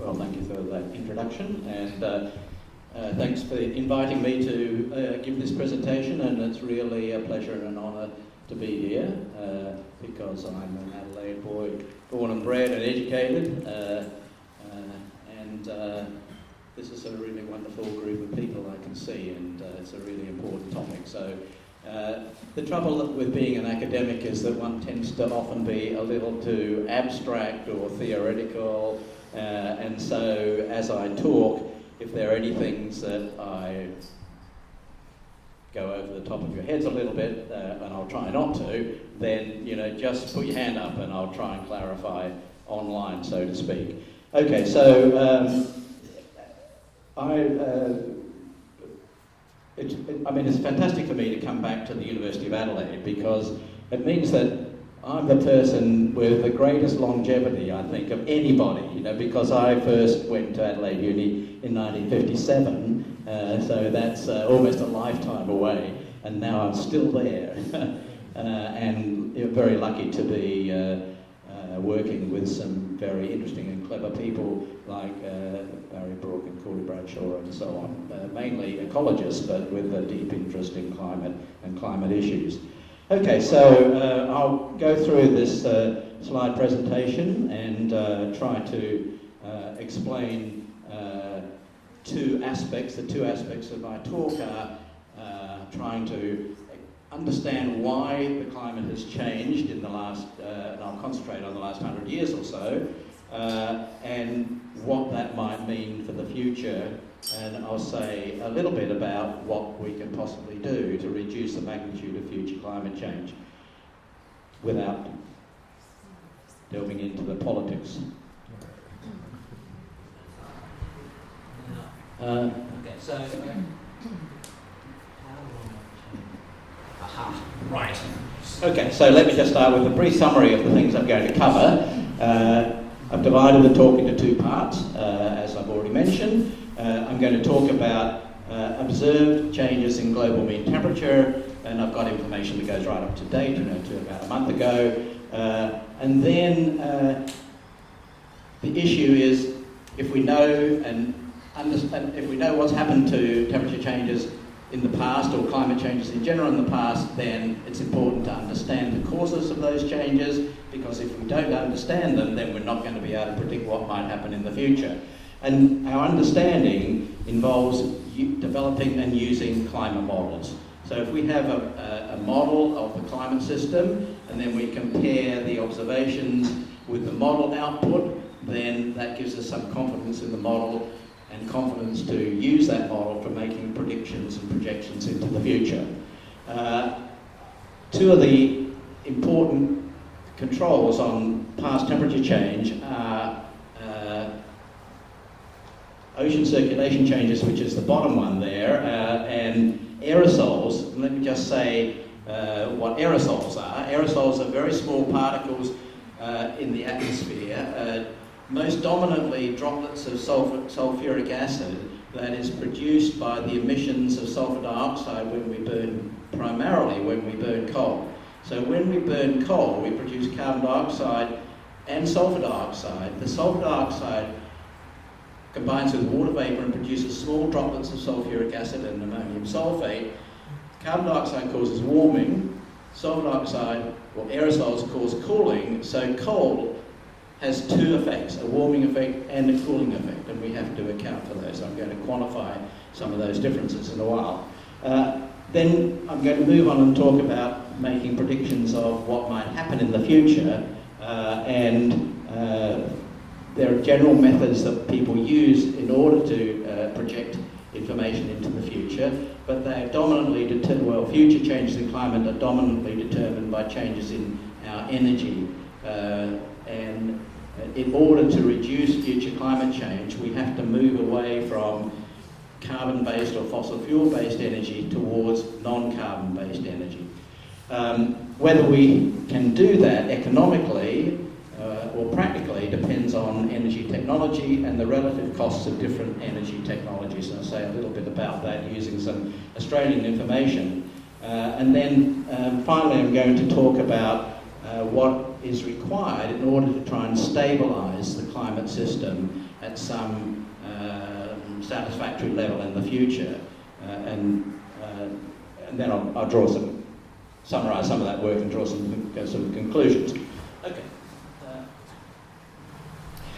Well, thank you for that introduction, and thanks for inviting me to give this presentation, and it's really a pleasure and an honour to be here, because I'm an Adelaide boy, born and bred and educated, and this is a really wonderful group of people I can see, and it's a really important topic. So the trouble with being an academic is that one tends to often be a little too abstract or theoretical, and so as I talk, if there are any things that I go over the top of your heads a little bit, and I'll try not to, then, you know, just put your hand up and I'll try and clarify online, so to speak. Okay, so I mean, it's fantastic for me to come back to the University of Adelaide, because it means that I'm the person with the greatest longevity, I think, of anybody, you know, because I first went to Adelaide Uni in 1957, so that's almost a lifetime away, and now I'm still there. And very lucky to be working with some very interesting and clever people like Barry Brook and Corey Bradshaw and so on, mainly ecologists, but with a deep interest in climate and climate issues. Okay, so I'll go through this slide presentation and try to explain two aspects. The two aspects of my talk are trying to understand why the climate has changed in the last, and I'll concentrate on the last 100 years or so, and what that might mean for the future. And I'll say a little bit about what we can possibly do to reduce the magnitude of future climate change without delving into the politics. Okay, so... Aha, right. Okay, so let me just start with a brief summary of the things I'm going to cover. I've divided the talk into two parts, as I've already mentioned. I'm going to talk about observed changes in global mean temperature, and I've got information that goes right up to date, you know, to about a month ago. And then the issue is, if we know and understand, if we know what's happened to temperature changes in the past, or climate changes in general in the past, then it's important to understand the causes of those changes, because if we don't understand them, then we're not going to be able to predict what might happen in the future. And our understanding involves developing and using climate models. So if we have a model of the climate system, and then we compare the observations with the model output, then that gives us some confidence in the model and confidence to use that model for making predictions and projections into the future. Two of the important controls on past temperature change are ocean circulation changes, which is the bottom one there, and aerosols. Let me just say what aerosols are. Aerosols are very small particles in the atmosphere, most dominantly droplets of sulfuric acid that is produced by the emissions of sulfur dioxide when we burn, primarily when we burn coal. So when we burn coal, we produce carbon dioxide and sulfur dioxide. The sulfur dioxide combines with water vapor and produces small droplets of sulfuric acid and ammonium sulfate. Carbon dioxide causes warming, sulfur dioxide, or aerosols, cause cooling, so coal has two effects, a warming effect and a cooling effect, and we have to account for those. I'm going to quantify some of those differences in a while. Then I'm going to move on and talk about making predictions of what might happen in the future, and there are general methods that people use in order to project information into the future, but they are dominantly future changes in climate are dominantly determined by changes in our energy. And in order to reduce future climate change, we have to move away from carbon-based or fossil fuel-based energy towards non-carbon-based energy. Whether we can do that economically or practically depends on energy technology and the relative costs of different energy technologies. And I'll say a little bit about that using some Australian information. And then finally I'm going to talk about what is required in order to try and stabilise the climate system at some satisfactory level in the future. And then I'll summarise some of that work and draw some conclusions. Okay.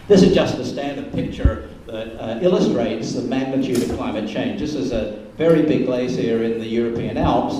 This is just a standard picture that illustrates the magnitude of climate change. This is a very big glacier in the European Alps,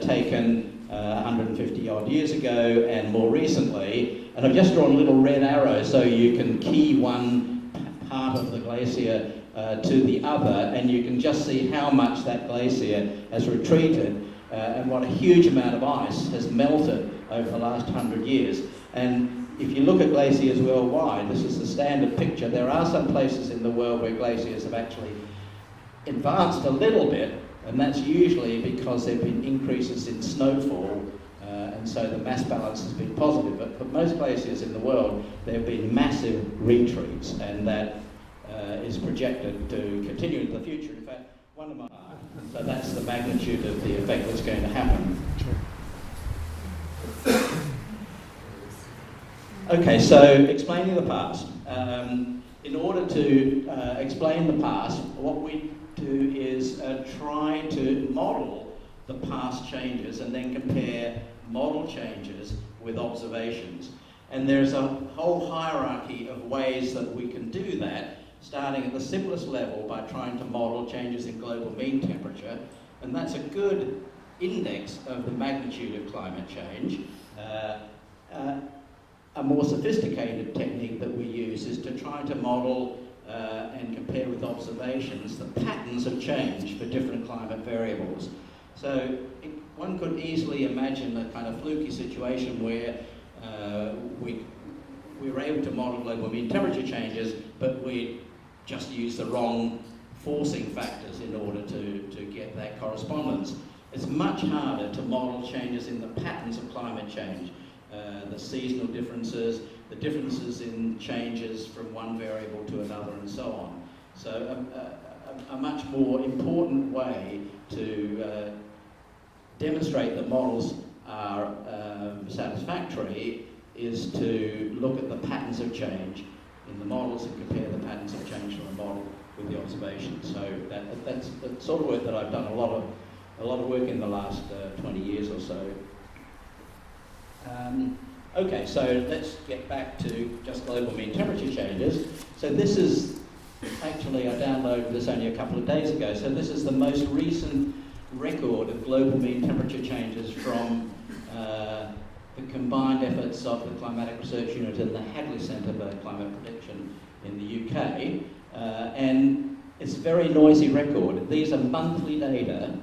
taken 150 odd years ago and more recently. And I've just drawn a little red arrow so you can key one part of the glacier to the other, and you can just see how much that glacier has retreated and what a huge amount of ice has melted over the last 100 years. And if you look at glaciers worldwide, this is the standard picture. There are some places in the world where glaciers have actually advanced a little bit, and that's usually because there have been increases in snowfall, and so the mass balance has been positive. But for most glaciers in the world, there have been massive retreats, and that is projected to continue into the future. In fact, so that's the magnitude of the effect that's going to happen. Okay, so explaining the past. In order to explain the past, what we do is try to model the past changes and then compare model changes with observations. And there's a whole hierarchy of ways that we can do that, starting at the simplest level by trying to model changes in global mean temperature. And that's a good index of the magnitude of climate change. A more sophisticated technique that we use is to try to model and compare with observations the patterns of change for different climate variables. So one could easily imagine a kind of fluky situation where we were able to model global mean temperature changes, but we just use the wrong forcing factors in order to get that correspondence. It's much harder to model changes in the patterns of climate change. The seasonal differences, the differences in changes from one variable to another, and so on. So a much more important way to demonstrate that models are satisfactory is to look at the patterns of change in the models and compare the patterns of change from a model with the observations. So that's the sort of work that I've done a lot of work in the last 20 years or so. Okay, so let's get back to just global mean temperature changes. So this is, actually I downloaded this only a couple of days ago, so this is the most recent record of global mean temperature changes from the combined efforts of the Climatic Research Unit and the Hadley Centre for Climate Prediction in the UK. And it's a very noisy record. These are monthly data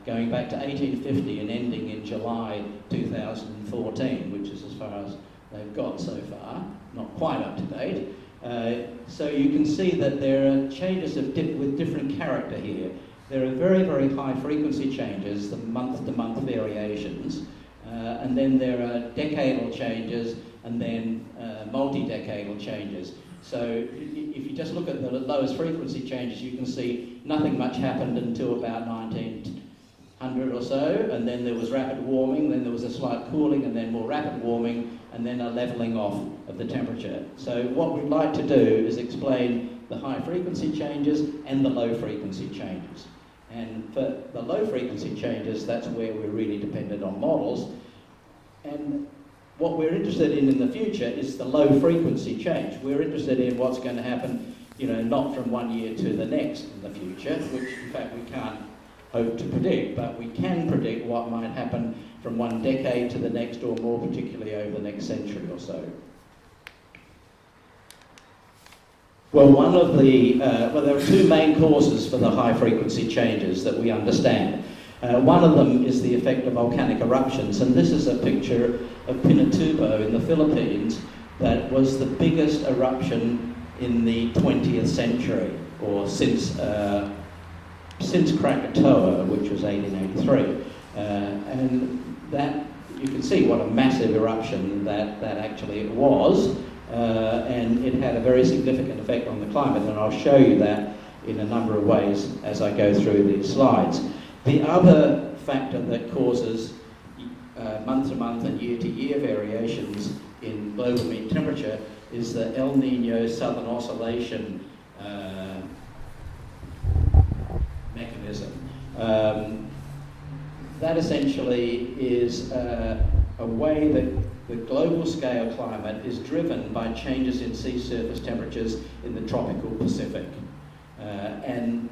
going back to 1850 and ending in July 2014, which is as far as they've got so far, not quite up to date. So you can see that there are changes with different character here. There are very, very high frequency changes, the month-to-month variations, and then there are decadal changes and then multi-decadal changes. So if you just look at the lowest frequency changes, you can see nothing much happened until about 1900 or so, and then there was rapid warming, then there was a slight cooling, and then more rapid warming, and then a levelling off of the temperature. So what we'd like to do is explain the high frequency changes and the low frequency changes. And for the low frequency changes, that's where we're really dependent on models. And what we're interested in the future is the low frequency change. We're interested in what's going to happen, not from one year to the next in the future, which in fact we can't hope to predict, but we can predict what might happen from one decade to the next, or more particularly over the next century or so. Well, there are two main causes for the high frequency changes that we understand. One of them is the effect of volcanic eruptions, and this is a picture of Pinatubo in the Philippines that was the biggest eruption in the 20th century, or since Krakatoa, which was 1883. And that, you can see what a massive eruption that actually was. And it had a very significant effect on the climate, and I'll show you that in a number of ways as I go through these slides. The other factor that causes month-to-month and year-to-year variations in global mean temperature is the El Nino Southern Oscillation mechanism. That essentially is a way that the global scale climate is driven by changes in sea surface temperatures in the tropical Pacific. And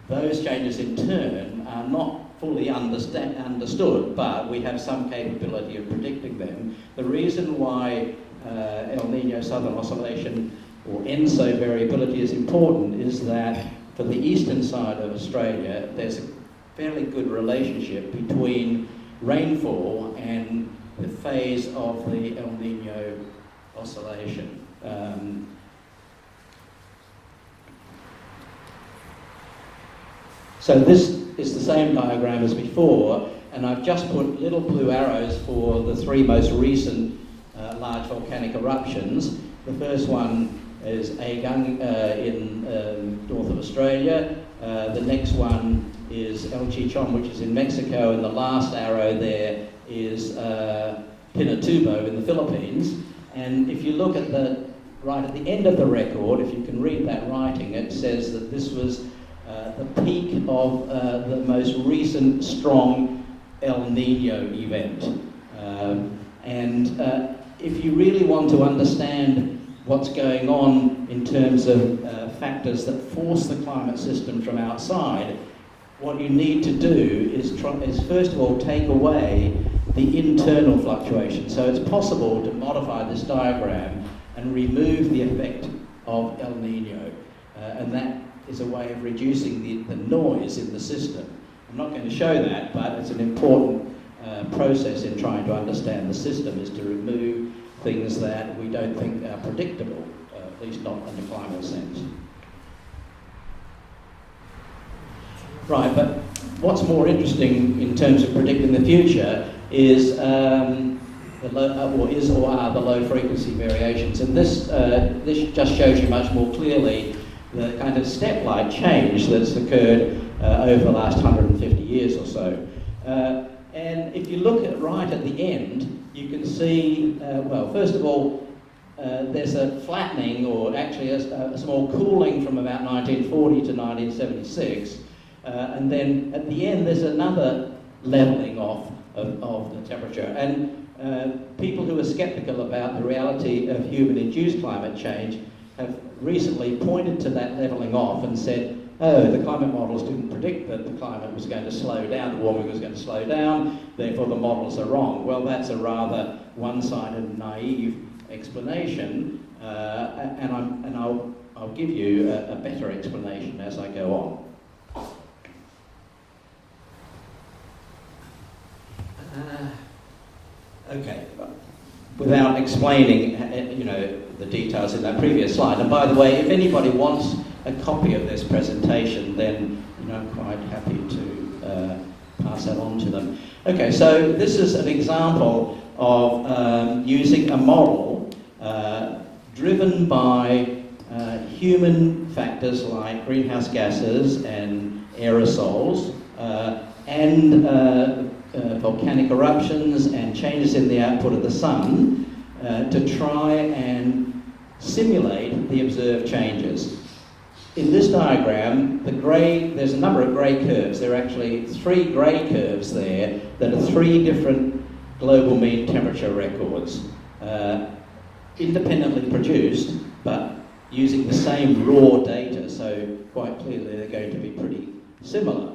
those changes in turn are not fully understood, but we have some capability of predicting them. The reason why El Nino Southern Oscillation or ENSO variability is important is that for the eastern side of Australia, there's a fairly good relationship between rainfall and the phase of the El Nino oscillation. So this is the same diagram as before, and I've just put little blue arrows for the three most recent large volcanic eruptions. The first one is Agung in north of Australia. The next one is El Chichon, which is in Mexico, and the last arrow there is Pinatubo in the Philippines. And if you look at right at the end of the record, if you can read that writing, it says that this was the peak of the most recent strong El Nino event. If you really want to understand what's going on in terms of factors that force the climate system from outside, what you need to do is first of all take away the internal fluctuation. So it's possible to modify this diagram and remove the effect of El Nino, and that is a way of reducing the noise in the system. I'm not going to show that, but it's an important process in trying to understand the system, is to remove things that we don't think are predictable, at least not in the climate sense. Right, but what's more interesting in terms of predicting the future is the low frequency variations, and this just shows you much more clearly the kind of step-like change that's occurred over the last 150 years or so. And if you look right at the end, you can see, well, first of all, there's a flattening, or actually a small cooling from about 1940 to 1976, and then at the end there's another levelling off of the temperature. And people who are sceptical about the reality of human-induced climate change have recently pointed to that levelling off and said, oh, the climate models didn't predict that the climate was going to slow down, the warming was going to slow down, therefore the models are wrong. Well, that's a rather one-sided, naive explanation, and I'll give you a better explanation as I go on. Okay, without explaining, the details in that previous slide. And by the way, if anybody wants a copy of this presentation, then I'm quite happy to pass that on to them. Okay, so this is an example of using a model driven by human factors like greenhouse gases and aerosols and volcanic eruptions and changes in the output of the sun to try and simulate the observed changes. In this diagram, there's a number of grey curves. There are actually 3 grey curves there that are 3 different global mean temperature records, independently produced, but using the same raw data, so quite clearly they're going to be pretty similar.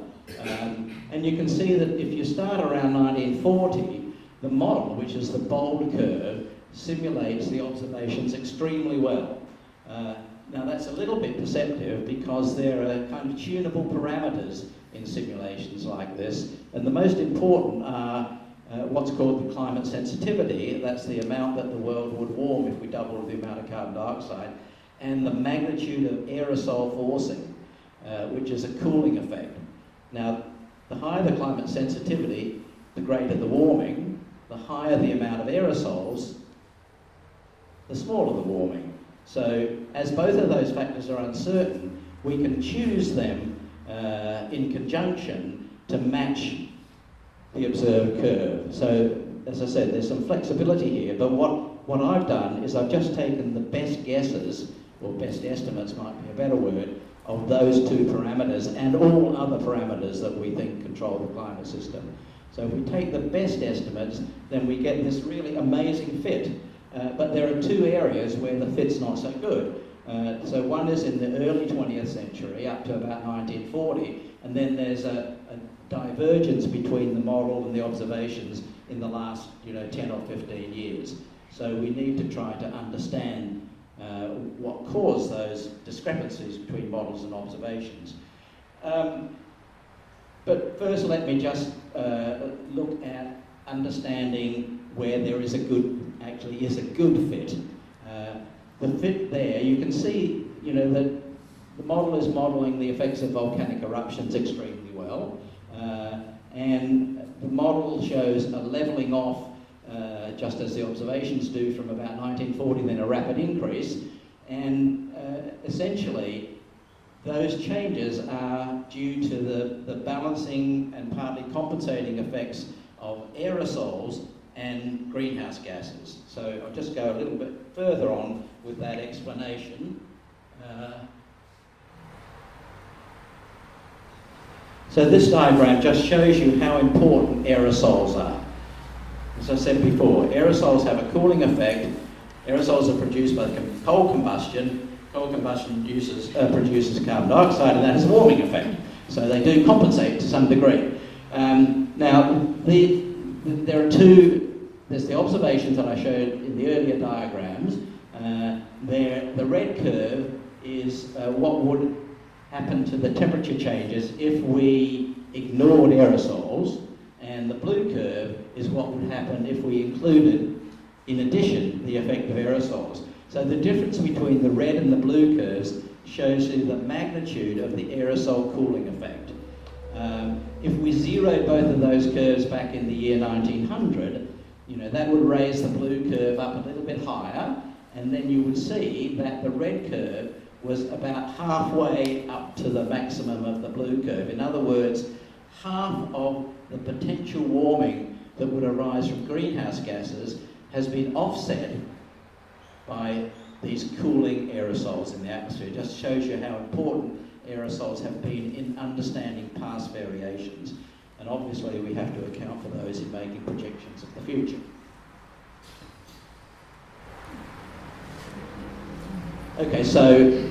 And you can see that if you start around 1940, the model, which is the bold curve, simulates the observations extremely well. Now that's a little bit deceptive because there are kind of tunable parameters in simulations like this, and the most important are what's called the climate sensitivity. That's the amount that the world would warm if we doubled the amount of carbon dioxide, and the magnitude of aerosol forcing, which is a cooling effect. Now, the higher the climate sensitivity, the greater the warming. The higher the amount of aerosols, the smaller the warming. So, as both of those factors are uncertain, we can choose them in conjunction to match the observed curve. So, as I said, there's some flexibility here, but what what I've done is I've just taken the best guesses, or best estimates might be a better word, of those two parameters and all other parameters that we think control the climate system. So if we take the best estimates, then we get this really amazing fit. But there are two areas where the fit's not so good. So one is in the early 20th century, up to about 1940, and then there's a divergence between the model and the observations in the last 10 or 15 years. So we need to try to understand what caused those discrepancies between models and observations. But first let me just look at understanding where there is actually is a good fit. The fit there, you can see that the model is modelling the effects of volcanic eruptions extremely well, and the model shows a levelling off just as the observations do from about 1940, then a rapid increase, and essentially those changes are due to the balancing and partly compensating effects of aerosols and greenhouse gases. So I'll just go a little bit further on with that explanation. So this diagram just shows you how important aerosols are. As I said before, aerosols have a cooling effect. Aerosols are produced by coal combustion. Coal combustion produces carbon dioxide, and that has a warming effect. So they do compensate to some degree. Now, there are there's the observations that I showed in the earlier diagrams. The red curve is what would happen to the temperature changes if we ignored aerosols, and the blue curve is what would happen if we included, in addition, the effect of aerosols. So the difference between the red and the blue curves shows you the magnitude of the aerosol cooling effect. If we zeroed both of those curves back in the year 1900, that would raise the blue curve up a little bit higher, and then you would see that the red curve was about halfway up to the maximum of the blue curve. In other words, half of the potential warming that would arise from greenhouse gases has been offset by these cooling aerosols in the atmosphere. It just shows you how important aerosols have been in understanding past variations. And obviously we have to account for those in making projections of the future. Okay, so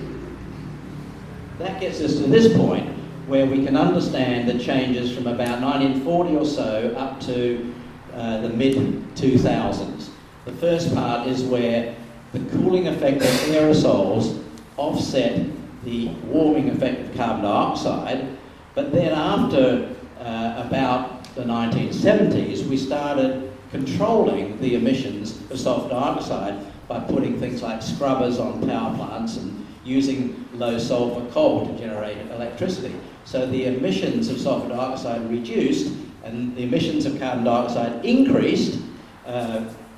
that gets us to this point where we can understand the changes from about 1940 or so up to the mid-2000s. The first part is where the cooling effect of aerosols offset the warming effect of carbon dioxide, but then after about the 1970s, we started controlling the emissions of sulfur dioxide by putting things like scrubbers on power plants and using low sulfur coal to generate electricity. So the emissions of sulfur dioxide reduced and the emissions of carbon dioxide increased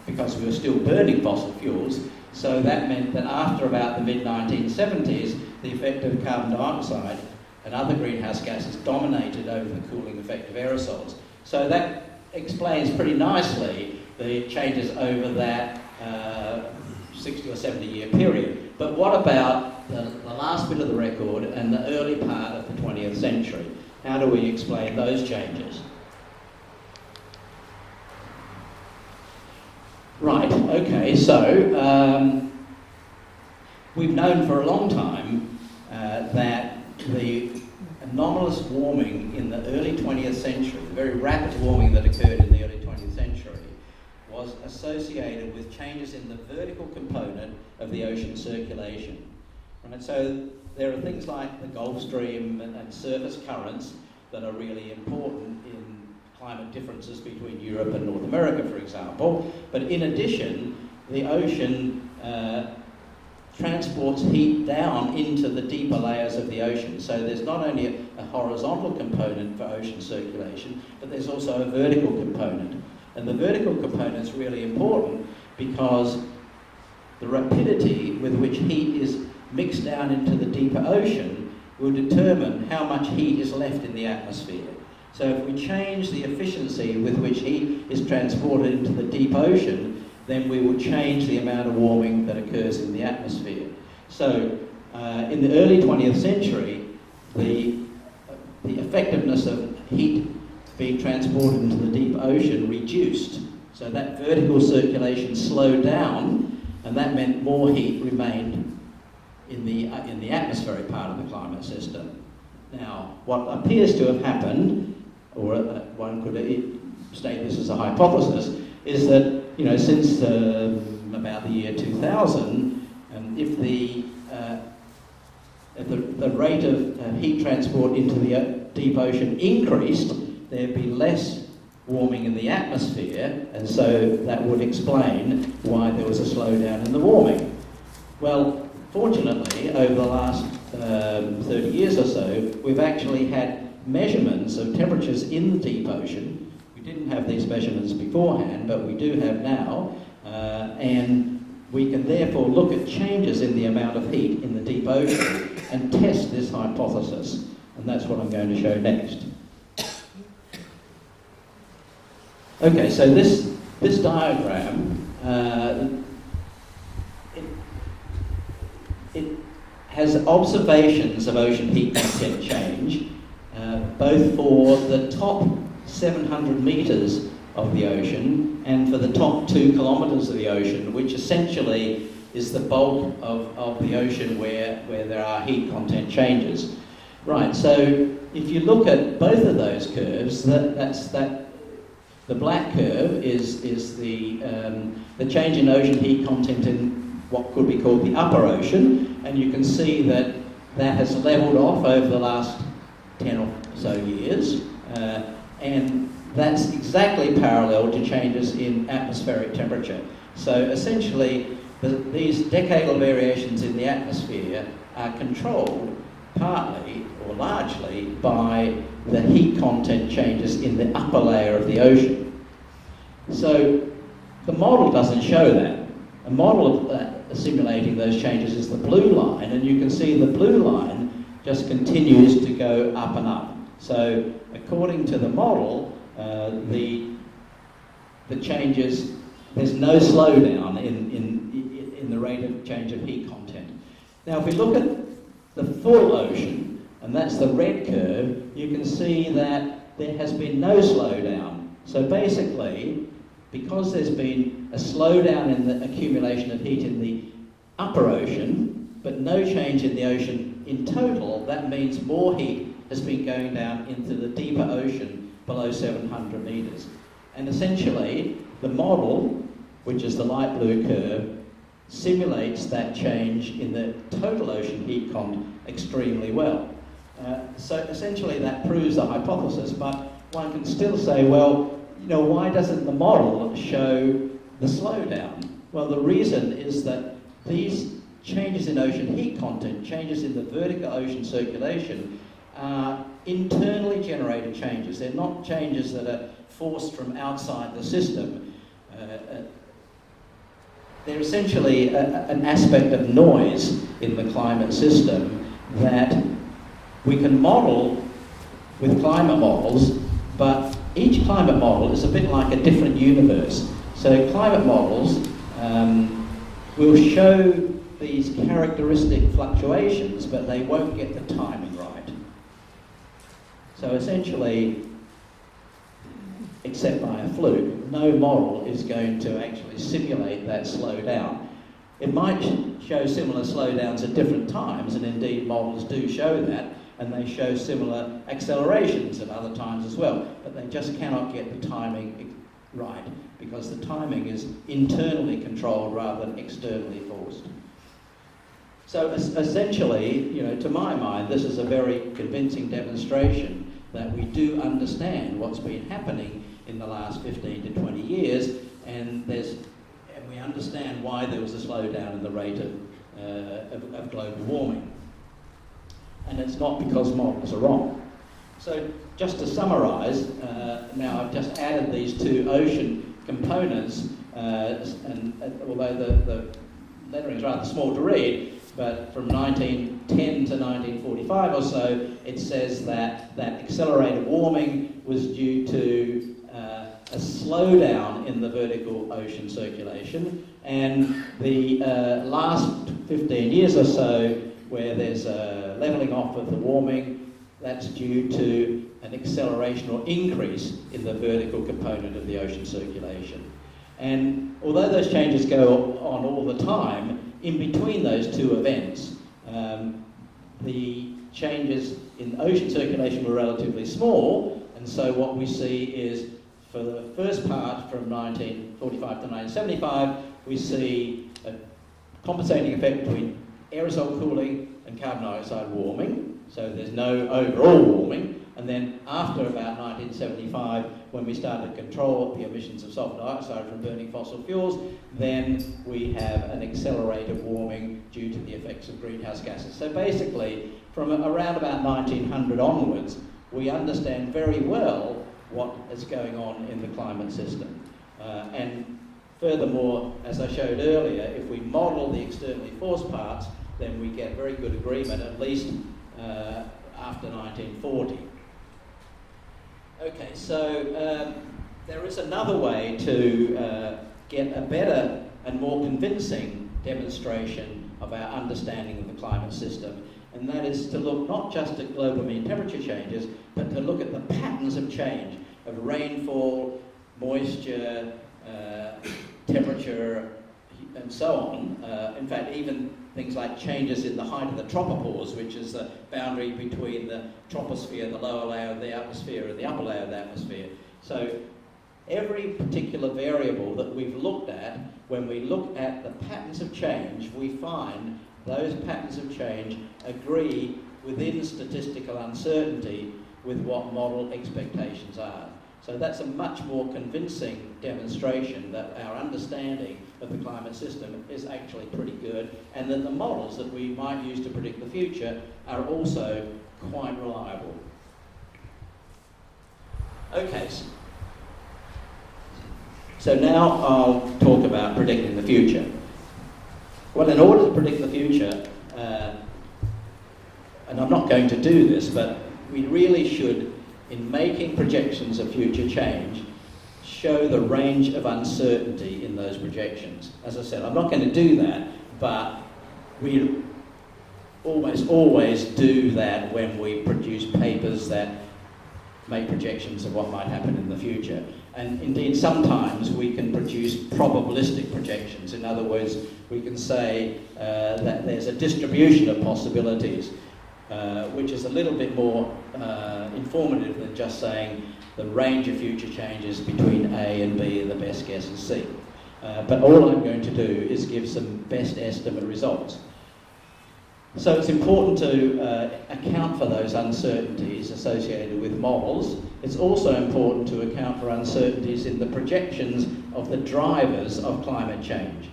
because we were still burning fossil fuels. So that meant that after about the mid-1970s, the effect of carbon dioxide and other greenhouse gases dominated over the cooling effect of aerosols. So that explains pretty nicely the changes over that 60 or 70 year period. But what about the last bit of the record and the early part of the 20th century? How do we explain those changes? Right, okay, so we've known for a long time that the anomalous warming in the early 20th century, the very rapid warming that occurred in the early 20th century, was associated with changes in the vertical component of the ocean circulation. Right? So there are things like the Gulf Stream and surface currents that are really important in climate differences between Europe and North America, for example. But in addition, the ocean transports heat down into the deeper layers of the ocean. So there's not only a horizontal component for ocean circulation, but there's also a vertical component. And the vertical component is really important because the rapidity with which heat is mixed down into the deeper ocean will determine how much heat is left in the atmosphere. So if we change the efficiency with which heat is transported into the deep ocean, then we will change the amount of warming that occurs in the atmosphere. So in the early 20th century, the effectiveness of heat being transported into the deep ocean reduced. So that vertical circulation slowed down, and that meant more heat remained in the atmospheric part of the climate system. Now, what appears to have happened, or one could state this as a hypothesis, is that, you know, since about the year 2000, if the rate of heat transport into the deep ocean increased, there'd be less warming in the atmosphere, and so that would explain why there was a slowdown in the warming. Well, fortunately, over the last 30 years or so, we've actually had measurements of temperatures in the deep ocean. We didn't have these measurements beforehand, but we do have now, and we can therefore look at changes in the amount of heat in the deep ocean and test this hypothesis, and that's what I'm going to show next. Okay, so this diagram, it has observations of ocean heat content change, both for the top 700 metres of the ocean and for the top 2 kilometres of the ocean, which essentially is the bulk of the ocean where there are heat content changes. Right, so if you look at both of those curves, the black curve is the change in ocean heat content in what could be called the upper ocean, and you can see that has levelled off over the last 10 or so years, and that's exactly parallel to changes in atmospheric temperature. So essentially, these decadal variations in the atmosphere are controlled partly or largely by the heat content changes in the upper layer of the ocean. So the model doesn't show that. A model of simulating those changes is the blue line, and you can see the blue line just continues to go up and up. So according to the model, the changes, there's no slowdown in the rate of change of heat content. Now if we look at the full ocean, and that's the red curve, you can see that there has been no slowdown. So basically, because there's been a slowdown in the accumulation of heat in the upper ocean, but no change in the ocean in total, that means more heat has been going down into the deeper ocean below 700 metres. And essentially, the model, which is the light blue curve, simulates that change in the total ocean heat content extremely well. So essentially that proves the hypothesis, but one can still say, well, you know, why doesn't the model show the slowdown? Well, the reason is that these changes in ocean heat content, changes in the vertical ocean circulation, are internally generated changes. They're not changes that are forced from outside the system. They're essentially an aspect of noise in the climate system that we can model with climate models, but each climate model is a bit like a different universe. So climate models will show these characteristic fluctuations, but they won't get the timing right. So essentially, except by a fluke, no model is going to actually simulate that slowdown. It might show similar slowdowns at different times, and indeed models do show that, and they show similar accelerations at other times as well, but they just cannot get the timing right, because the timing is internally controlled rather than externally forced. So essentially, you know, to my mind, this is a very convincing demonstration that we do understand what's been happening in the last 15 to 20 years, and we understand why there was a slowdown in the rate of global warming. And it's not because models are wrong. So just to summarise, now I've just added these two ocean components, and although the lettering is rather small to read, but from 1910 to 1945 or so, it says that accelerated warming was due to a slowdown in the vertical ocean circulation, and the last 15 years or so, where there's a levelling off of the warming, that's due to an acceleration or increase in the vertical component of the ocean circulation. And although those changes go on all the time, in between those two events, the changes in ocean circulation were relatively small, and so what we see is, for the first part from 1945 to 1975, we see a compensating effect between aerosol cooling and carbon dioxide warming, so there's no overall warming. And then after about 1975, when we started to control the emissions of sulfur dioxide from burning fossil fuels, then we have an accelerated warming due to the effects of greenhouse gases. So basically, from around about 1900 onwards, we understand very well what is going on in the climate system. And furthermore, as I showed earlier, if we model the externally forced parts, then we get very good agreement, at least after 1940. Okay, so there is another way to get a better and more convincing demonstration of our understanding of the climate system, and that is to look not just at global mean temperature changes, but to look at the patterns of change of rainfall, moisture, temperature, and so on. In fact, even things like changes in the height of the tropopause, which is the boundary between the troposphere, the lower layer of the atmosphere, and the upper layer of the atmosphere. So every particular variable that we've looked at, when we look at the patterns of change, we find those patterns of change agree within statistical uncertainty with what model expectations are. So that's a much more convincing demonstration that our understanding of the climate system is actually pretty good, and that the models that we might use to predict the future are also quite reliable. Okay, so now I'll talk about predicting the future. Well, in order to predict the future, and I'm not going to do this, but we really should, in making projections of future change, show the range of uncertainty in those projections. As I said, I'm not going to do that, but we almost always do that when we produce papers that make projections of what might happen in the future. And indeed, sometimes we can produce probabilistic projections. In other words, we can say that there's a distribution of possibilities, which is a little bit more informative than just saying the range of future changes between A and B and the best guess is C. But all I'm going to do is give some best estimate results. So it's important to account for those uncertainties associated with models. It's also important to account for uncertainties in the projections of the drivers of climate change,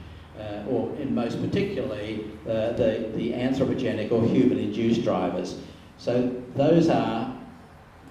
or in most particularly the anthropogenic or human-induced drivers. So those are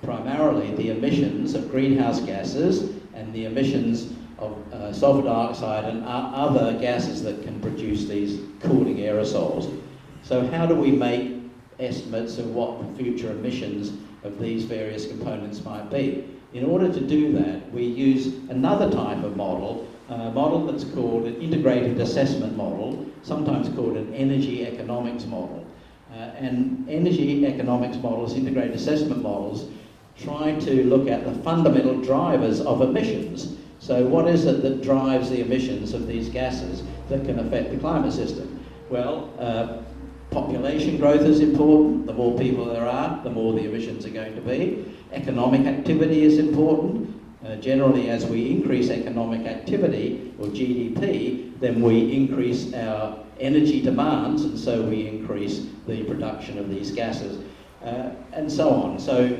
primarily the emissions of greenhouse gases and the emissions of sulfur dioxide and other gases that can produce these cooling aerosols. So how do we make estimates of what the future emissions of these various components might be? In order to do that, we use another type of model, a model that's called an integrated assessment model, sometimes called an energy economics model. And energy economics models, integrated assessment models, try to look at the fundamental drivers of emissions. So what is it that drives the emissions of these gases that can affect the climate system? Well, population growth is important. The more people there are, the more the emissions are going to be. Economic activity is important. Generally, as we increase economic activity, or GDP, then we increase our energy demands, and so we increase the production of these gases, and so on. So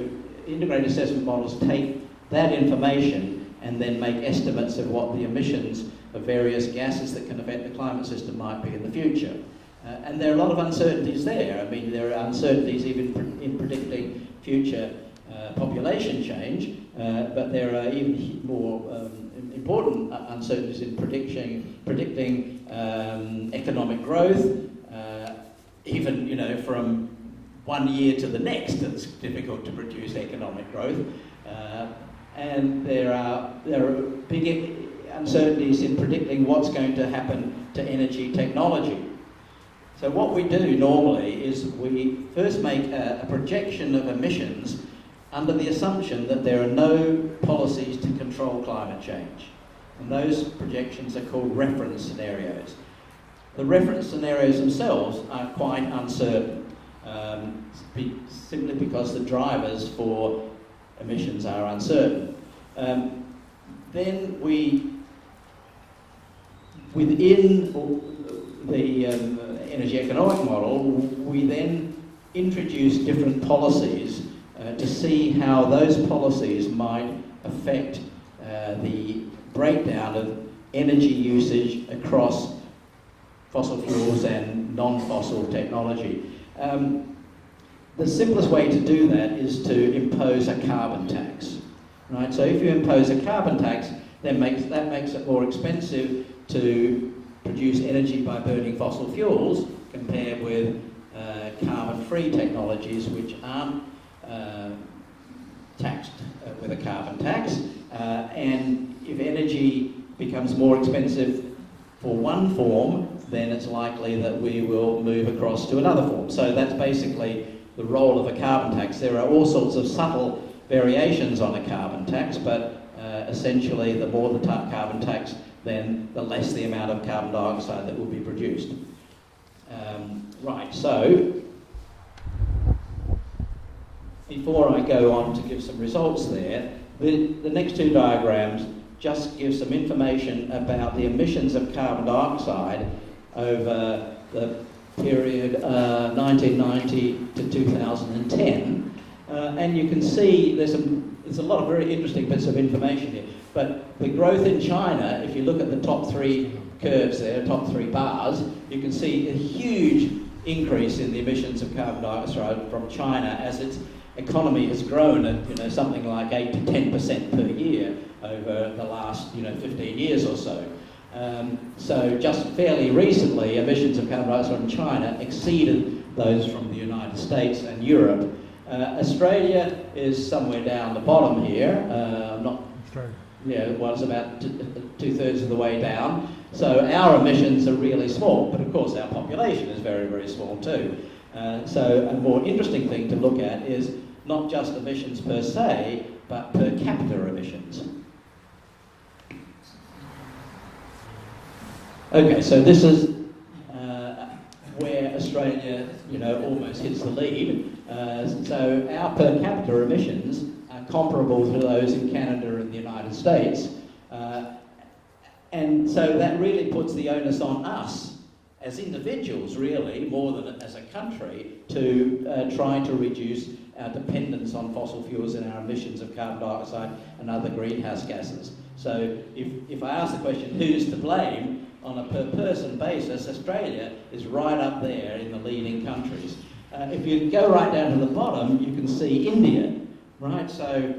integrated assessment models take that information and then make estimates of what the emissions of various gases that can affect the climate system might be in the future. And there are a lot of uncertainties there. I mean, there are uncertainties even in predicting future population change, but there are even more important uncertainties in predicting economic growth. Even, you know, from one year to the next, it's difficult to produce economic growth. and there are big uncertainties in predicting what's going to happen to energy technology. So what we do normally is we first make a projection of emissions under the assumption that there are no policies to control climate change. And those projections are called reference scenarios. The reference scenarios themselves are quite uncertain, simply because the drivers for emissions are uncertain. Then within the energy economic model, we then introduce different policies to see how those policies might affect the breakdown of energy usage across fossil fuels and non-fossil technology. The simplest way to do that is to impose a carbon tax. Right? So if you impose a carbon tax, then that makes it more expensive to produce energy by burning fossil fuels compared with carbon-free technologies which aren't taxed with a carbon tax. And if energy becomes more expensive for one form, then it's likely that we will move across to another form. So that's basically the role of a carbon tax. There are all sorts of subtle variations on a carbon tax, but essentially the more the carbon tax, then the less the amount of carbon dioxide that will be produced. Right, so before I go on to give some results there, the next two diagrams just give some information about the emissions of carbon dioxide over the period 1990 to 2010. And you can see there's a lot of very interesting bits of information here. But the growth in China, if you look at the top three curves there, top three bars, you can see a huge increase in the emissions of carbon dioxide from China as its economy has grown at something like 8 to 10% per year over the last 15 years or so. So just fairly recently, emissions of carbon dioxide from China exceeded those from the United States and Europe. Australia is somewhere down the bottom here. It's about two-thirds of the way down. So our emissions are really small, but of course our population is very, very small too. So a more interesting thing to look at is not just emissions per se, but per capita emissions. Okay, so this is where Australia, almost hits the lead. So our per capita emissions are comparable to those in Canada and the United States. And so that really puts the onus on us as individuals, really, more than as a country, to try to reduce our dependence on fossil fuels and our emissions of carbon dioxide and other greenhouse gases. So if I ask the question, who's to blame, on a per-person basis, Australia is right up there in the leading countries. If you go right down to the bottom, you can see India, right? So,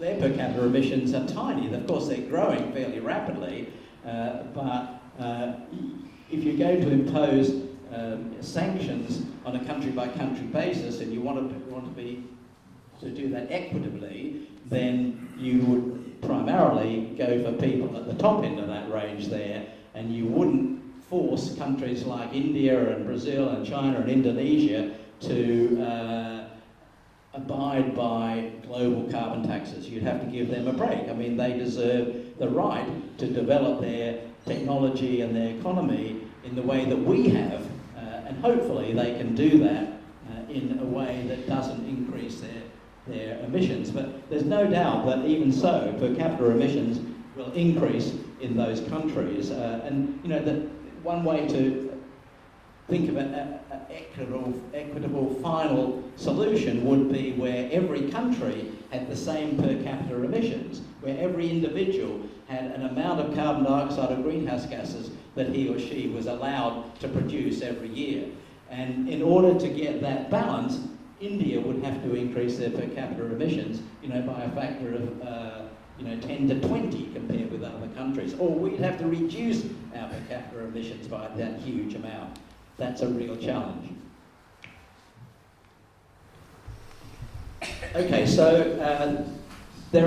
their per capita emissions are tiny. Of course, they're growing fairly rapidly, but if you go to impose sanctions on a country-by-country basis, and you want to do that equitably, then you would primarily go for people at the top end of that range there, and you wouldn't force countries like India and Brazil and China and Indonesia to abide by global carbon taxes. You'd have to give them a break. I mean, they deserve the right to develop their technology and their economy in the way that we have, and hopefully they can do that in a way that doesn't increase their emissions. But there's no doubt that even so, per capita emissions will increase in those countries. And that one way to think of an equitable final solution would be where every country had the same per capita emissions, where every individual had an amount of carbon dioxide or greenhouse gases that he or she was allowed to produce every year. And in order to get that balance, India would have to increase their per capita emissions, by a factor of 10 to 20 compared with other countries. Or we'd have to reduce our per capita emissions by that huge amount. That's a real challenge. Okay, so there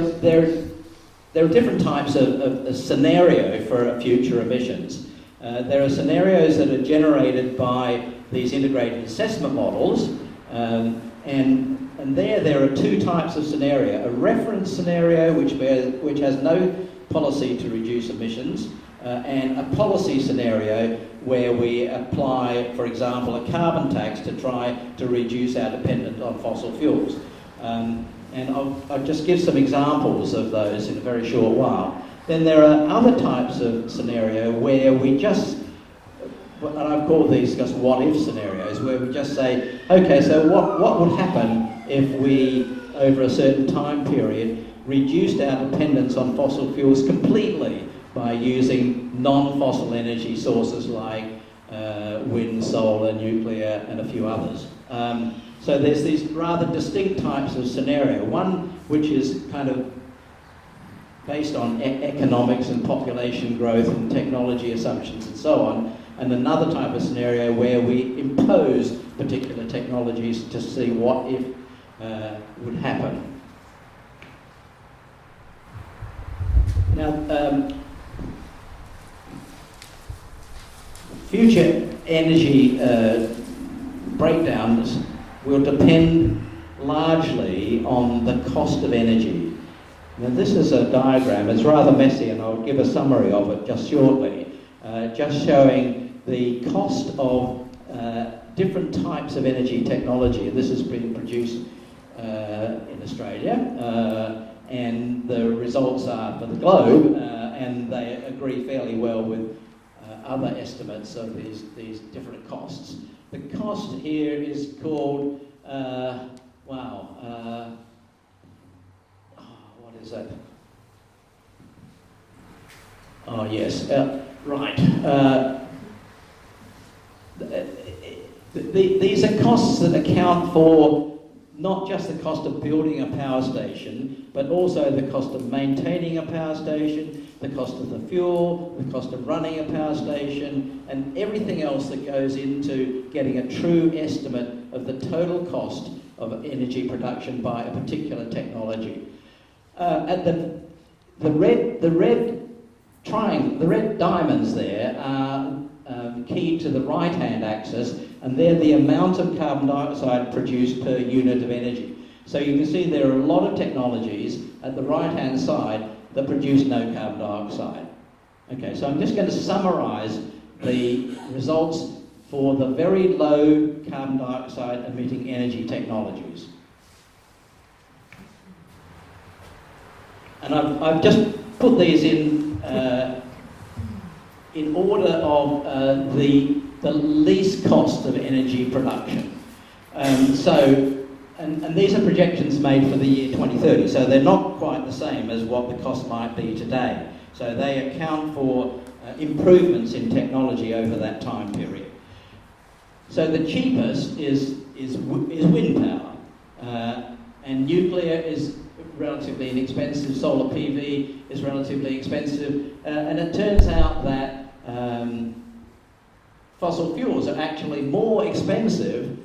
are different types of scenario for future emissions. There are scenarios that are generated by these integrated assessment models, and there are two types of scenario. A reference scenario which has no policy to reduce emissions, and a policy scenario where we apply, for example, a carbon tax to try to reduce our dependence on fossil fuels. And I'll just give some examples of those in a very short while. Then there are other types of scenario where we just, and I've called these just what-if scenarios, where we just say, okay, so what would happen if we, over a certain time period, reduced our dependence on fossil fuels completely by using non-fossil energy sources like wind, solar, nuclear, and a few others. So there's these rather distinct types of scenario. One which is kind of based on economics and population growth and technology assumptions and so on, and another type of scenario where we impose particular technologies to see what if would happen. Now, future energy breakdowns will depend largely on the cost of energy. Now this is a diagram, it's rather messy and I'll give a summary of it just shortly, just showing the cost of different types of energy technology. This has been produced in Australia, and the results are for the globe, and they agree fairly well with other estimates of these different costs. The cost here is called, what is that? Oh yes, right. These are costs that account for not just the cost of building a power station, but also the cost of maintaining a power station, the cost of the fuel, the cost of running a power station, and everything else that goes into getting a true estimate of the total cost of energy production by a particular technology. At the red triangle, the red diamonds there are keyed to the right-hand axis, and they're the amount of carbon dioxide produced per unit of energy. So you can see there are a lot of technologies at the right-hand side that produce no carbon dioxide. Okay, so I'm just going to summarize the results for the very low carbon dioxide emitting energy technologies. And I've just put these in order of the least cost of energy production. And these are projections made for the year 2030, so they're not quite the same as what the cost might be today. So they account for improvements in technology over that time period. So the cheapest is wind power, and nuclear is relatively inexpensive, solar PV is relatively expensive, and it turns out that fossil fuels are actually more expensive,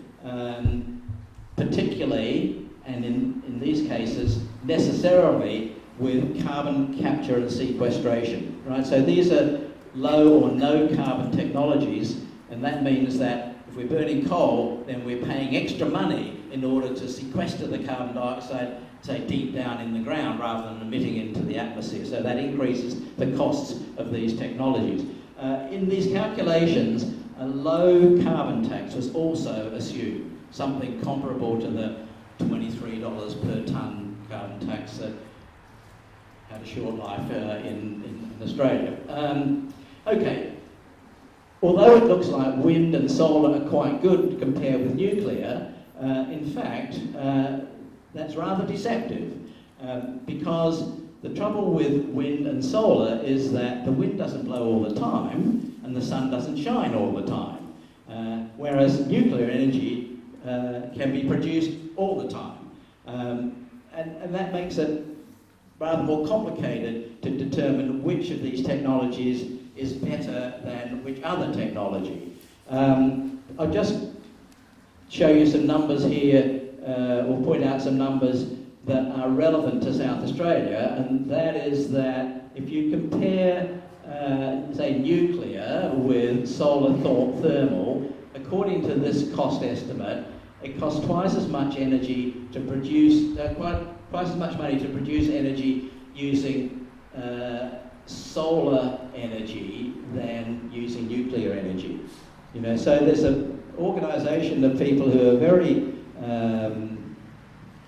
particularly, and in these cases, necessarily with carbon capture and sequestration, right? So these are low or no carbon technologies, and that means that if we're burning coal, then we're paying extra money in order to sequester the carbon dioxide, say, deep down in the ground rather than emitting into the atmosphere. So that increases the costs of these technologies. In these calculations, a low carbon tax was also assumed, something comparable to the $23 per tonne carbon tax that had a short life in Australia. Okay, although it looks like wind and solar are quite good compared with nuclear, in fact, that's rather deceptive, because the trouble with wind and solar is that the wind doesn't blow all the time and the sun doesn't shine all the time, whereas nuclear energy can be produced all the time. And that makes it rather more complicated to determine which of these technologies is better than which other technology. I'll just show you some numbers here will point out some numbers that are relevant to South Australia, and that is that if you compare, say, nuclear with solar thermal, according to this cost estimate, it costs twice as much energy to produce, twice as much money to produce energy using solar energy than using nuclear energy. You know, so there's an organisation of people who are very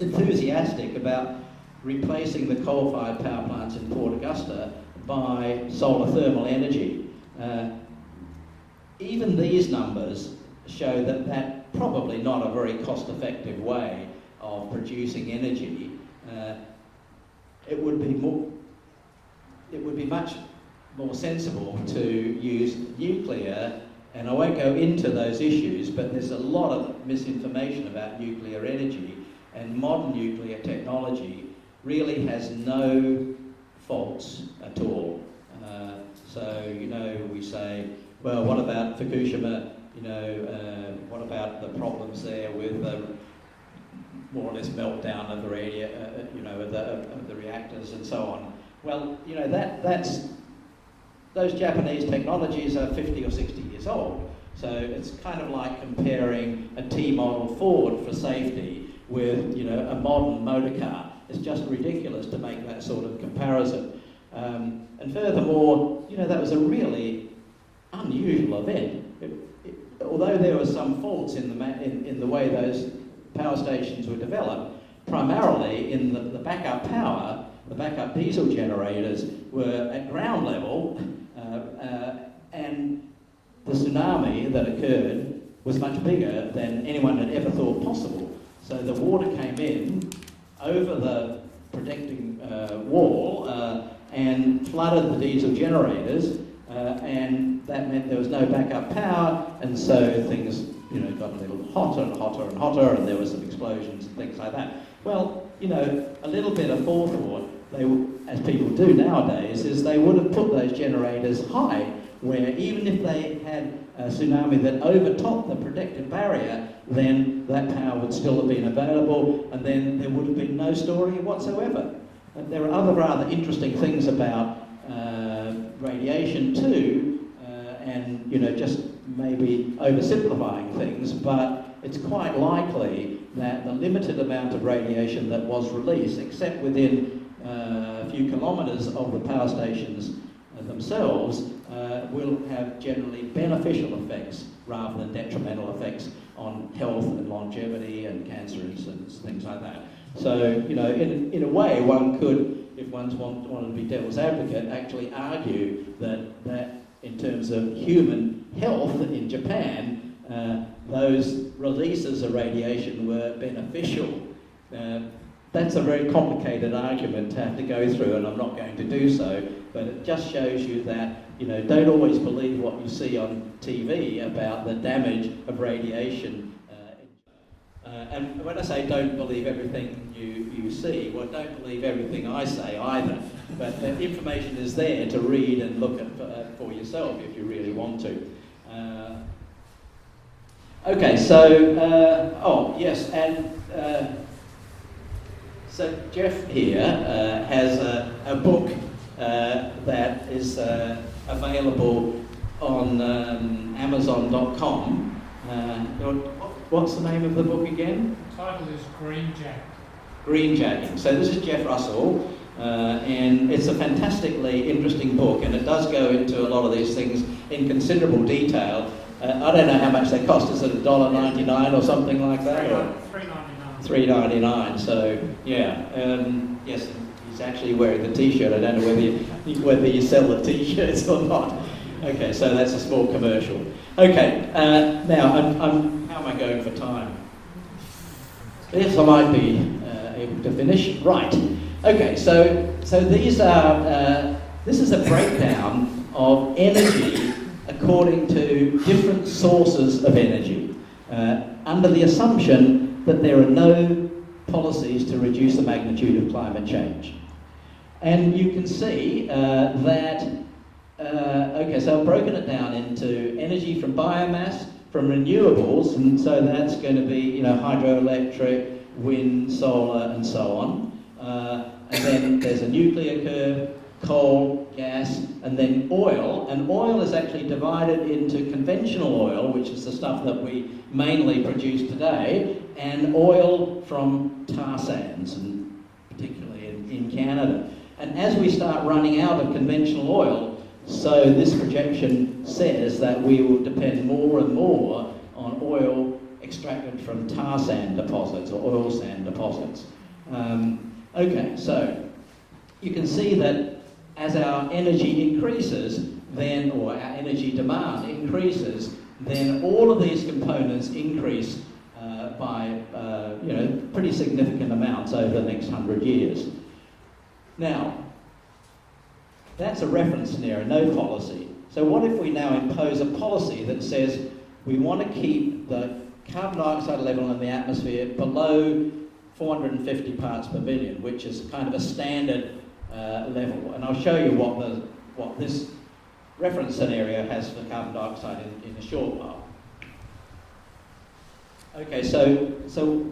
enthusiastic about replacing the coal-fired power plants in Port Augusta by solar thermal energy. Even these numbers show that that's probably not a very cost-effective way of producing energy. It would be much more sensible to use nuclear, and I won't go into those issues, but there's a lot of misinformation about nuclear energy, and modern nuclear technology really has no faults at all. So, you know, we say, well, what about Fukushima? You know, what about the problems there with more or less meltdown of the of the reactors and so on? Well, you know, those Japanese technologies are 50 or 60 years old. So it's kind of like comparing a T-model Ford for safety with, you know, a modern motor car. It's just ridiculous to make that sort of comparison. And furthermore, you know, that was a really unusual event. Although there were some faults in the way those power stations were developed, primarily in the backup power, the backup diesel generators were at ground level, and the tsunami that occurred was much bigger than anyone had ever thought possible. So the water came in over the protecting wall and flooded the diesel generators, and that meant there was no backup power, and so things, you know, got a little hotter and hotter and hotter, and there were some explosions and things like that. Well, you know, a little bit of forethought, as people do nowadays, is they would have put those generators high, where even if they had a tsunami that overtopped the protective barrier, then that power would still have been available, and then there would have been no story whatsoever. And there are other rather interesting things about radiation too, and, you know, just maybe oversimplifying things, but it's quite likely that the limited amount of radiation that was released, except within a few kilometres of the power stations themselves, will have generally beneficial effects rather than detrimental effects on health and longevity and cancer and things like that. So, you know, in a way, one could, if one wanted to be devil's advocate, actually argue that in terms of human health in Japan, those releases of radiation were beneficial. That's a very complicated argument to have to go through, and I'm not going to do so, but it just shows you that, you know, don't always believe what you see on TV about the damage of radiation. And when I say don't believe everything you see, well, don't believe everything I say either, but the information is there to read and look at for yourself if you really want to. Okay, so, oh, yes, and so Jeff here has a book that is available on Amazon.com. What's the name of the book again? The title is Greenjacking. Greenjacking. So this is Jeff Russell, and it's a fantastically interesting book, and it does go into a lot of these things in considerable detail. I don't know how much they cost. Is it $1.99 or something like that? $3.99. $3.99. So yeah, yes, he's actually wearing the T-shirt. I don't know whether you sell the T-shirts or not. Okay, so that's a small commercial. Okay, now how am I going for time? Yes, I might be able to finish. Right. Okay, so these are this is a breakdown of energy according to different sources of energy, under the assumption that there are no policies to reduce the magnitude of climate change. And you can see that, okay, so I've broken it down into energy from biomass, from renewables, and so that's going to be, you know, hydroelectric, wind, solar, and so on. And then there's a nuclear curve, coal, gas, and then oil. And oil is actually divided into conventional oil, which is the stuff that we mainly produce today, and oil from tar sands, and particularly in Canada. And as we start running out of conventional oil, so this projection says that we will depend more and more on oil extracted from tar sand deposits or oil sand deposits. Okay, so you can see that as our energy increases, then, or our energy demand increases, then all of these components increase by pretty significant amounts over the next 100 years. Now, that's a reference scenario, no policy. So what if we now impose a policy that says we want to keep the carbon dioxide level in the atmosphere below 450 parts per billion, which is kind of a standard level. And I'll show you what this reference scenario has for carbon dioxide in a short while. Okay, so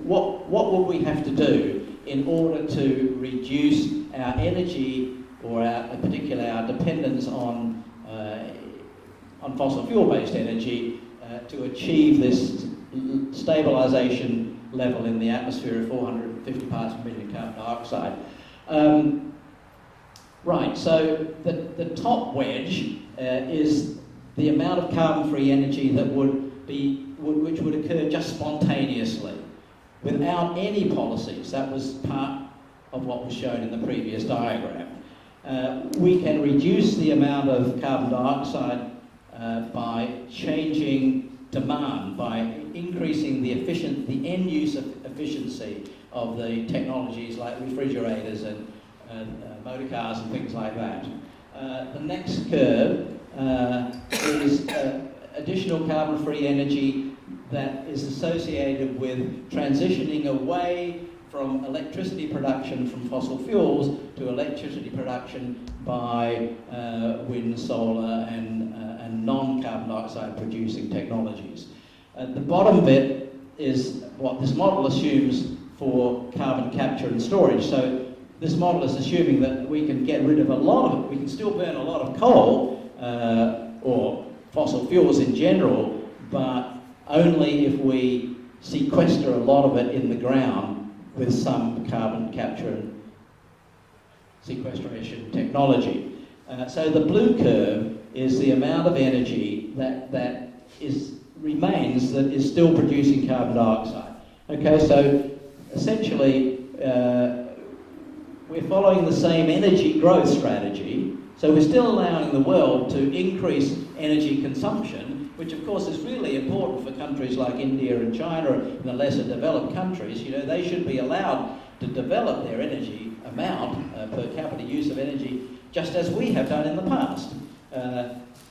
what would we have to do in order to reduce our energy, or particularly our dependence on fossil fuel-based energy to achieve this stabilization level in the atmosphere of 450 parts per million carbon dioxide? Right, so the top wedge is the amount of carbon-free energy that which would occur just spontaneously, without any policies. That was part of what was shown in the previous diagram. We can reduce the amount of carbon dioxide by changing demand, by increasing the end use efficiency of the technologies like refrigerators and motor cars and things like that. The next curve is additional carbon-free energy that is associated with transitioning away from electricity production from fossil fuels to electricity production by wind, solar, and non-carbon dioxide producing technologies. The bottom bit is what this model assumes for carbon capture and storage. So this model is assuming that we can get rid of a lot of it. We can still burn a lot of coal or fossil fuels in general, but only if we sequester a lot of it in the ground with some carbon capture and sequestration technology. So the blue curve is the amount of energy that remains that is still producing carbon dioxide. Okay, so essentially we're following the same energy growth strategy, so we're still allowing the world to increase energy consumption, which of course is really important for countries like India and China and the lesser developed countries. You know, they should be allowed to develop their energy amount per capita use of energy just as we have done in the past.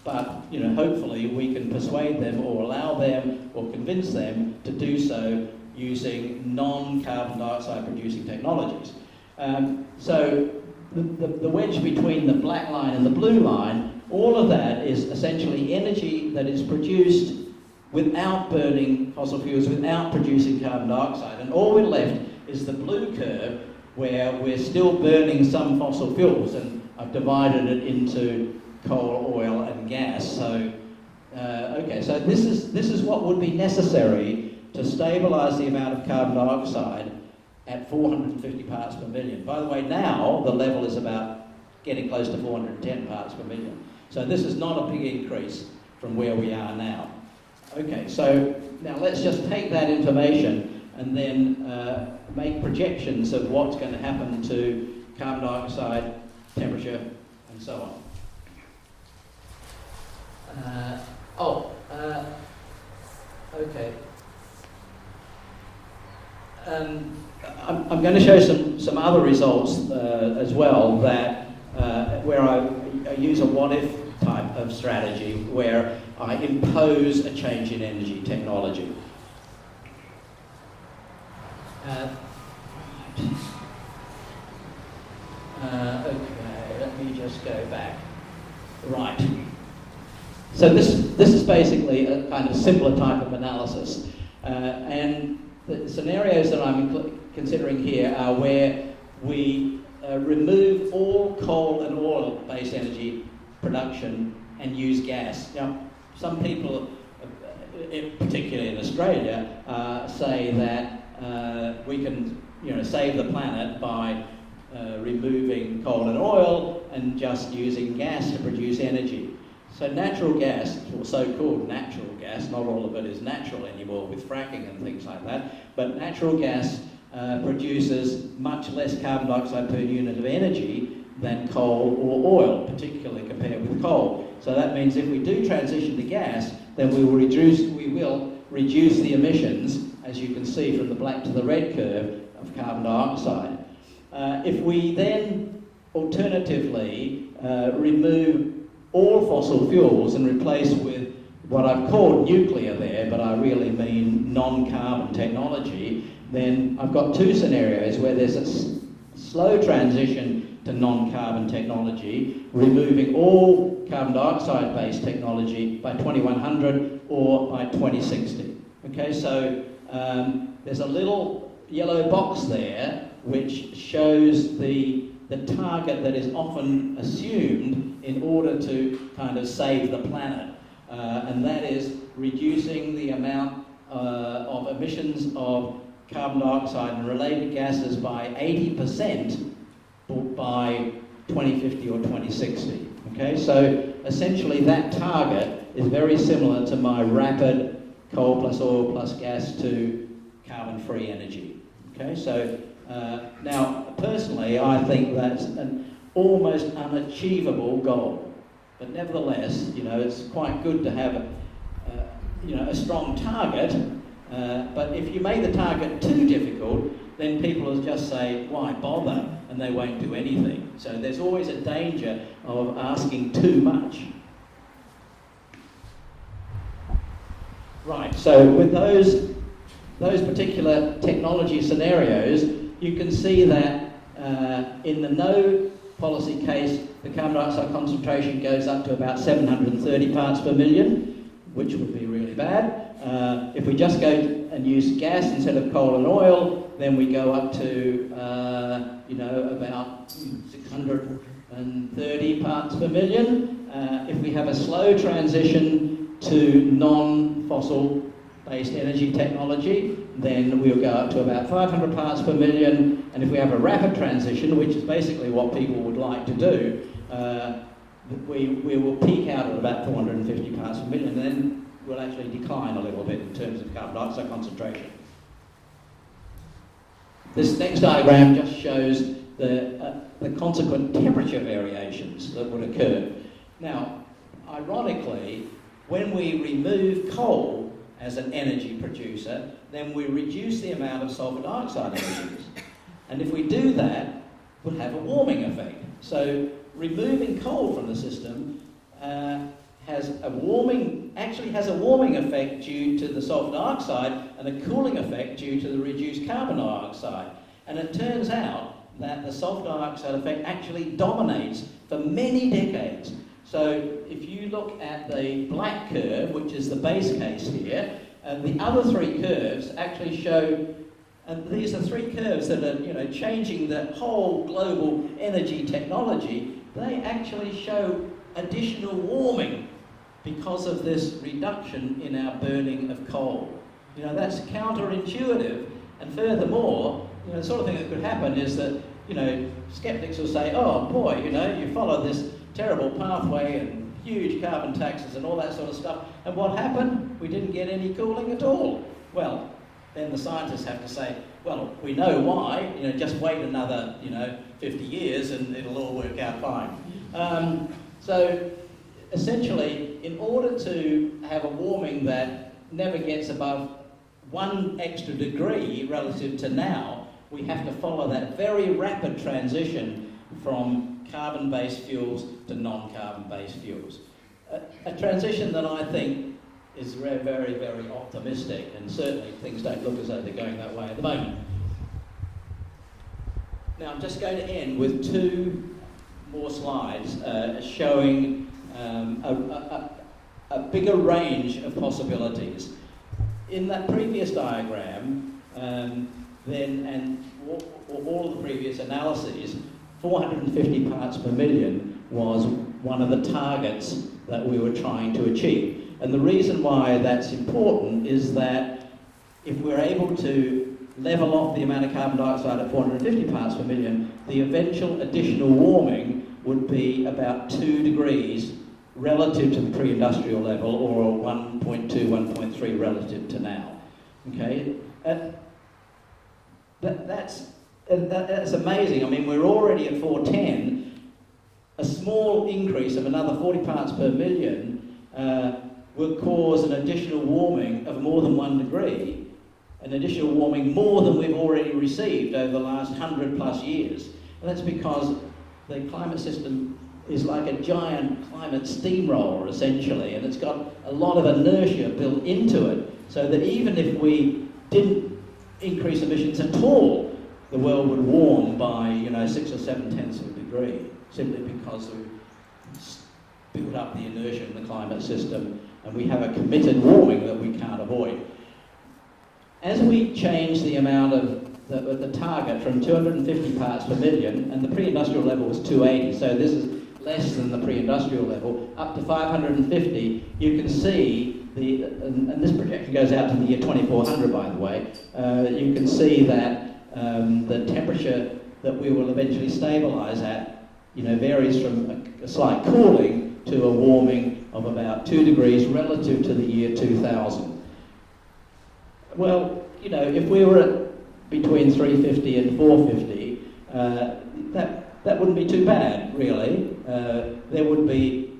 But you know, hopefully we can persuade them or allow them or convince them to do so using non-carbon dioxide producing technologies. So the wedge between the black line and the blue line, all of that is essentially energy that is produced without burning fossil fuels, without producing carbon dioxide. And all we're left is the blue curve, where we're still burning some fossil fuels, and I've divided it into coal, oil, and gas. So, okay, so this is what would be necessary to stabilise the amount of carbon dioxide at 450 parts per million. By the way, now the level is about getting close to 410 parts per million. So this is not a big increase from where we are now. Okay, so now let's just take that information and then make projections of what's going to happen to carbon dioxide, temperature, and so on. Okay. I'm going to show some other results as well that where I use a what-if type of strategy where I impose a change in energy technology. Okay, let me just go back. Right. So this is basically a kind of simpler type of analysis, and the scenarios that I'm considering here are where we remove all coal and oil-based energy production and use gas. Now, some people, particularly in Australia, say that we can, save the planet by removing coal and oil and just using gas to produce energy. So natural gas, or so-called natural gas, not all of it is natural anymore with fracking and things like that, but natural gas produces much less carbon dioxide per unit of energy than coal or oil, particularly compared with coal. So that means if we do transition to gas, then we will reduce the emissions, as you can see from the black to the red curve, of carbon dioxide. If we then alternatively remove all fossil fuels and replace with what I've called nuclear there, but I really mean non-carbon technology, then I've got two scenarios where there's a slow transition to non-carbon technology, removing all carbon dioxide-based technology by 2100 or by 2060. Okay, so there's a little yellow box there which shows the target that is often assumed in order to kind of save the planet, and that is reducing the amount of emissions of carbon dioxide and related gases by 80% by 2050 or 2060. Okay, so essentially that target is very similar to my rapid coal plus oil plus gas to carbon-free energy. Okay, so now personally I think that's an almost unachievable goal, but nevertheless, it's quite good to have a strong target. But if you make the target too difficult, then people will just say, why bother? And they won't do anything. So there's always a danger of asking too much. Right, so with those particular technology scenarios, you can see that in the no policy case, the carbon dioxide concentration goes up to about 730 parts per million, which would be really bad. If we just go and use gas instead of coal and oil, then we go up to about 630 parts per million. If we have a slow transition to non-fossil based energy technology, then we'll go up to about 500 parts per million. And if we have a rapid transition, which is basically what people would like to do, we will peak out at about 450 parts per million, and then will actually decline a little bit in terms of carbon dioxide concentration. This next diagram just shows the consequent temperature variations that would occur. Now, ironically, when we remove coal as an energy producer, then we reduce the amount of sulfur dioxide emissions. And if we do that, we'll have a warming effect. So removing coal from the system has a warming effect due to the sulfur dioxide and a cooling effect due to the reduced carbon dioxide. And it turns out that the sulfur dioxide effect actually dominates for many decades. So if you look at the black curve, which is the base case here, and the other three curves actually show, and these are three curves that are changing the whole global energy technology, they actually show additional warming because of this reduction in our burning of coal. That's counterintuitive, and furthermore, the sort of thing that could happen is that, skeptics will say, oh boy, you follow this terrible pathway and huge carbon taxes and all that sort of stuff, and what happened? We didn't get any cooling at all. Well, then the scientists have to say, well, we know why, just wait another, 50 years and it'll all work out fine. So essentially, in order to have a warming that never gets above 1 extra degree relative to now, we have to follow that very rapid transition from carbon-based fuels to non-carbon-based fuels. A transition that I think is very, very, very optimistic, and certainly things don't look as though they're going that way at the moment. Now I'm just going to end with 2 more slides showing a bigger range of possibilities. In that previous diagram, then, and all of the previous analyses, 450 parts per million was one of the targets that we were trying to achieve. And the reason why that's important is that if we're able to level off the amount of carbon dioxide at 450 parts per million, the eventual additional warming would be about 2 degrees relative to the pre-industrial level, or 1.2, 1.3 relative to now. Okay? That's amazing. I mean, we're already at 410. A small increase of another 40 parts per million will cause an additional warming of more than 1 degree, an additional warming more than we've already received over the last 100 plus years. And that's because the climate system is like a giant climate steamroller, essentially, and it's got a lot of inertia built into it, so that even if we didn't increase emissions at all, the world would warm by, 6 or 7 tenths of a degree, simply because we've built up the inertia in the climate system, and we have a committed warming that we can't avoid. As we change the amount of the target from 250 parts per million, and the pre-industrial level was 280, so this is less than the pre-industrial level, up to 550, you can see and this projection goes out to the year 2400, by the way, you can see that the temperature that we will eventually stabilise at, varies from a slight cooling to a warming of about 2 degrees relative to the year 2000. Well, if we were at between 350 and 450, that wouldn't be too bad, really. There would be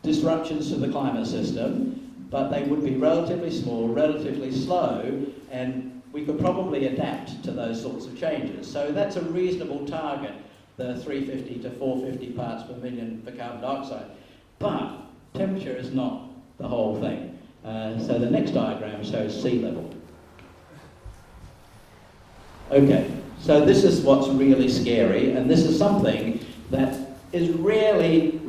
disruptions to the climate system, but they would be relatively small, relatively slow, and we could probably adapt to those sorts of changes. So that's a reasonable target, the 350 to 450 parts per million for carbon dioxide. But temperature is not the whole thing. So the next diagram shows sea level. Okay, so this is what's really scary, and this is something that is rarely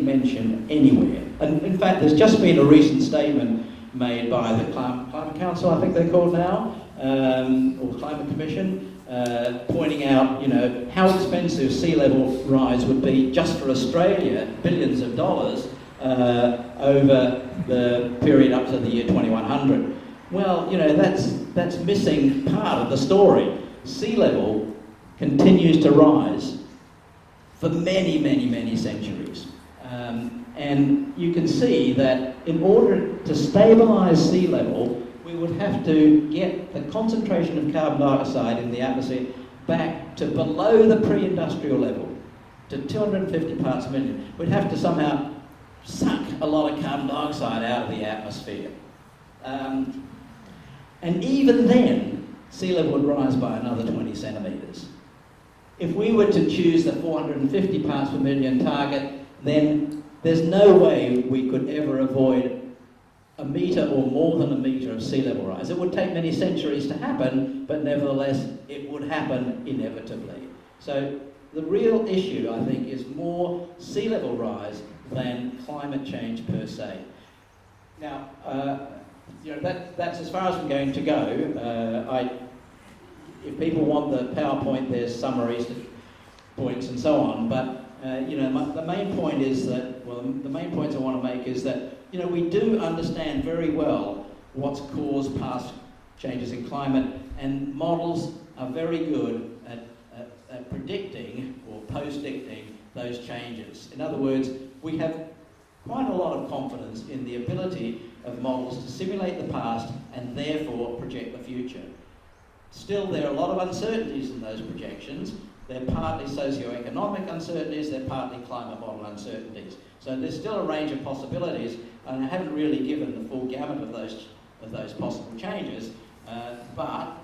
mentioned anywhere. And in fact, there's just been a recent statement made by the Climate Council, I think they're called now, or Climate Commission, pointing out, how expensive sea level rise would be just for Australia, billions of dollars, over the period up to the year 2100. Well, that's missing part of the story. Sea level continues to rise for many, many, many centuries. And you can see that in order to stabilise sea level, we would have to get the concentration of carbon dioxide in the atmosphere back to below the pre-industrial level, to 250 parts per million. We'd have to somehow suck a lot of carbon dioxide out of the atmosphere. And even then, sea level would rise by another 20 centimetres. If we were to choose the 450 parts per million target, then there's no way we could ever avoid a metre or more than a metre of sea level rise. It would take many centuries to happen, but nevertheless, it would happen inevitably. So the real issue, I think, is more sea level rise than climate change per se. Now, that's as far as I'm going to go. If people want the PowerPoint, there's summaries, points, and so on. But the main point is that, the main points I want to make is that we do understand very well what's caused past changes in climate, and models are very good at predicting or post-dicting those changes. In other words, we have quite a lot of confidence in the ability of models to simulate the past and therefore project the future. Still, there are a lot of uncertainties in those projections. They're partly socio-economic uncertainties, they're partly climate model uncertainties. So there's still a range of possibilities, and I haven't really given the full gamut of those possible changes. But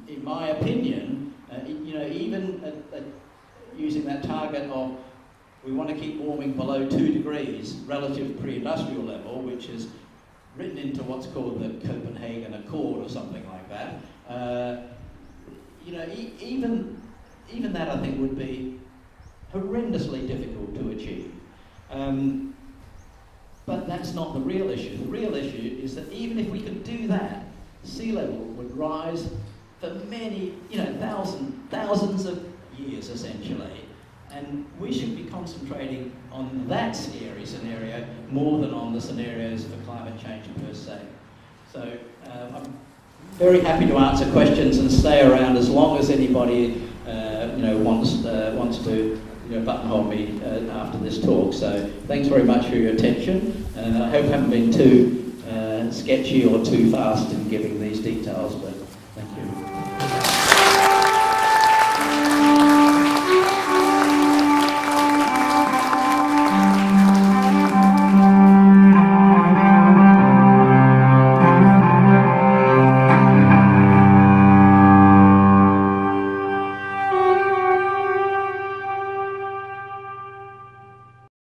in my opinion, even using that target of we want to keep warming below 2 degrees relative to pre-industrial level, which is written into what's called the Copenhagen Accord or something like that. Even that I think would be horrendously difficult to achieve. But that's not the real issue. The real issue is that even if we could do that, sea level would rise for many, thousands of years essentially. And we should be concentrating on that scary scenario more than on the scenarios for climate change per se. So I'm very happy to answer questions and stay around as long as anybody wants to buttonhole me after this talk. So thanks very much for your attention. I hope I haven't been too sketchy or too fast in giving these details, but thank you.